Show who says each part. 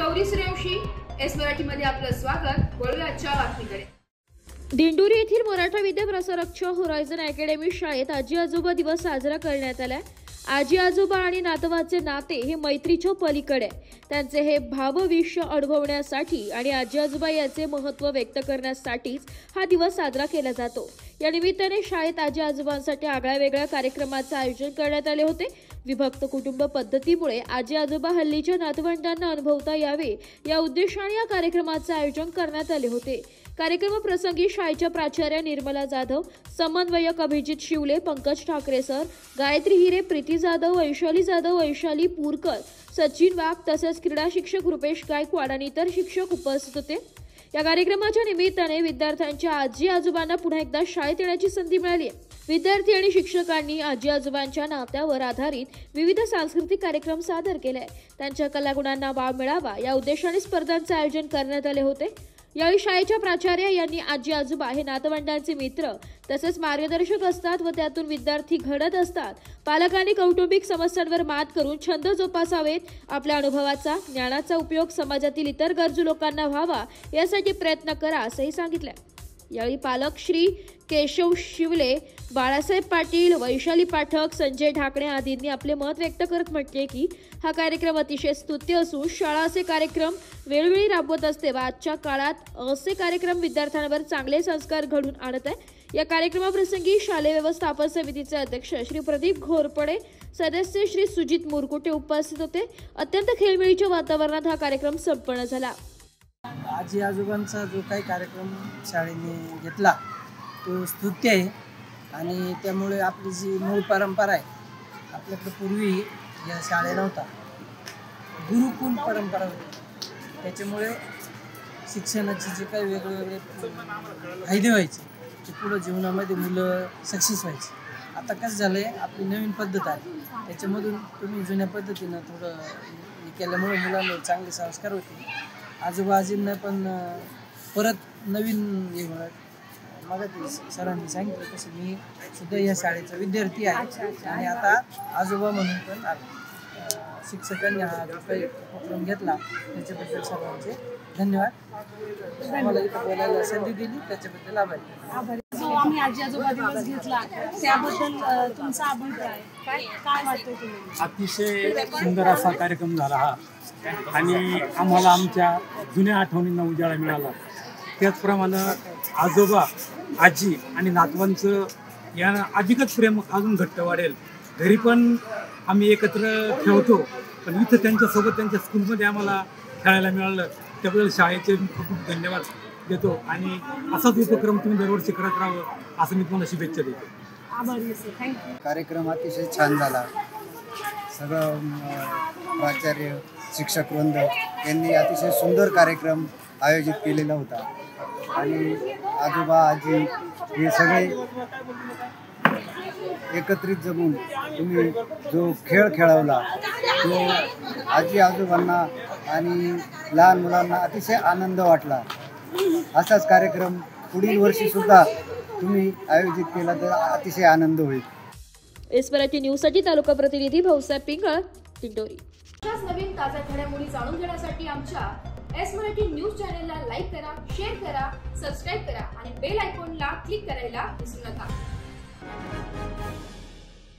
Speaker 1: Gauri Suryavanshi, S Marathi मध्ये आपलं स्वागत। वळूया आजच्या बातमीकडे।
Speaker 2: दिंडोरी येथील मराठा विद्या प्रसारकच्या होरायझन अकॅडमी शाळेत आजी आजोबा दिवस साजरा करण्यात आला। आजी आजोबा आणि नातवाचे नाते हे मैत्रीच्या पलीकडे, त्यांचे हे भावविश्व अनुभवण्यासाठी आणि आजी आजोबा याचे महत्त्व व्यक्त करण्यासाठीच हा दिवस साजरा केला जातो। या निमित्ताने शाळेत आजी आजोबांसाठी आगळ्या कार्यक्रमाचे आयोजन करण्यात आले होते। विभक्त कुटुंब पद्धतीमुळे आजी आजोबा हल्लीच्या नातवंडांना अनुभवता यावे या उद्देशाने या कार्यक्रमाचे आयोजन करण्यात आले होते। कार्यक्रम प्रसंगी शाळेच्या प्राचार्य निर्मला जाधव, समन्वयक अभिजित शिवले, पंकज ठाकरे सर, गायत्री हिरे, प्रीती जाधव, वैशाली पूरकर, सचिन वाघ तसेच क्रीडा शिक्षक रुपेश गायकवाड आणि इतर शिक्षक उपस्थित होते। या कार्यक्रमाच्या निमित्ताने विद्यार्थ्यांच्या आजी आजोबांना पुन्हा एकदा शाळेत येण्याची संधी मिळाली। विद्यार्थी आणि शिक्षकांनी आजी आजोबांच्या नात्यावर आधारित विविध सांस्कृतिक कार्यक्रम सादर केले। त्यांच्या कलागुणांना वाव मिळावा या उद्देशाने स्पर्धांचे आयोजन करण्यात आले होते। यावेळी शाळेच्या प्राचार्य यांनी आजी आजोबा हे नातवंडांचे मित्र तसेच मार्गदर्शक असतात व त्यातून विद्यार्थी घडत असतात। पालकांनी कौटुंबिक समस्यांवर मात करून छंद जोपासावेत, आपल्या अनुभवाचा ज्ञानाचा उपयोग समाजातील इतर गरजू लोकांना व्हावा यासाठी प्रयत्न करा असंही सांगितलं। यावेळी पालक श्री केशव शिवले, बाळासाहेब पाटील, वैशाली पाठक, संजय ढाकणे आदींनी आपले मत व्यक्त करत म्हटले की हा कार्यक्रम अतिशय स्तुत्य असून शाळा असे कार्यक्रम वेळोवेळी राबवत असते व आजच्या काळात असे कार्यक्रम विद्यार्थ्यांवर चांगले संस्कार घडून आणत आहे। या कार्यक्रमाप्रसंगी शालेय व्यवस्थापन समितीचे अध्यक्ष श्री प्रदीप घोरपडे, सदस्य श्री सुजित मुरकुटे उपस्थित होते। अत्यंत खेळमेळीच्या वातावरणात हा कार्यक्रम संपन्न झाला।
Speaker 3: आजी आजोबांचा जो काही कार्यक्रम शाळेने घेतला तो स्तुत्य आहे आणि त्यामुळे आपली जी मूळ परंपरा आहे, आपल्याकडे पूर्वी या शाळेत नव्हता, गुरुकुल परंपरा होती, त्याच्यामुळे शिक्षणाचे जे काही वेगवेगळे फायदे व्हायचे ते पुढं जीवनामध्ये मुलं सक्सेस व्हायचे। आता कसं झालं आहे, आपली नवीन पद्धत आहे, त्याच्यामधून तुम्ही जुन्या पद्धतीनं थोडं केल्यामुळे मुलांना चांगले संस्कार होते। आजोबा आजींना पण परत नवीन मग सरांनी सांगितलं तसं मी सुद्धा या शाळेचा विद्यार्थी आहे आणि आता आजोबा म्हणून पण शिक्षकांनी हा जो काही उपक्रम घेतला त्याच्याबद्दल सर्वांचे धन्यवाद। आम्हाला इथं बोलायला संधी दिली त्याच्याबद्दल आभारी।
Speaker 4: जो आम्ही आजी आजोबा दिवस घेतला त्याबद्दल तुमचा अभिप्राय काय वाटतं तुम्हाला?
Speaker 5: अतिशय सुंदर असा कार्यक्रम झाला हा आणि आम्हाला आमच्या जुन्या आठवणींना उजाळा मिळाला। त्याचप्रमाणे आजोबा आजी आणि नातवांचं यांना अधिकच प्रेम अजून घट्ट वाढेल। घरी पण आम्ही एकत्र खेळतो, पण इथं त्यांच्यासोबत त्यांच्या स्कूलमध्ये आम्हाला खेळायला मिळालं, त्याबद्दल शाळेचे खूप खूप धन्यवाद देतो आणि असाच उपक्रम तुम्ही दरवर्षी करत राहावं असं मी तुम्हाला शुभेच्छा देतो।
Speaker 4: आभारी सर, थँक्यू।
Speaker 6: कार्यक्रम अतिशय छान झाला। सगळं प्राचार्य शिक्षक वृंद यांनी अतिशय सुंदर कार्यक्रम आयोजित केलेला होता आणि आजोबा आजी हे सगळे एकत्रित जमून तुम्ही जो खेळ खेळवला तो आजी आजोबांना आणि लहान मुलांना अतिशय आनंद वाटला। असाच कार्यक्रम पुढील वर्षी सुद्धा तुम्ही आयोजित केला तर अतिशय आनंद होईल।
Speaker 2: एस मराठी न्यूजसाठी तालुका प्रतिनिधी भाऊसाहेब पिंगळ, दिंडोरी।
Speaker 1: अशाच नवीन ताज्या घडामोडी जाणून घेण्यासाठी आमच्या एस मराठी न्यूज चॅनलला लाईक करा, शेअर करा, सबस्क्राईब करा आणि बेल आयकॉनला क्लिक करायला विसरू नका।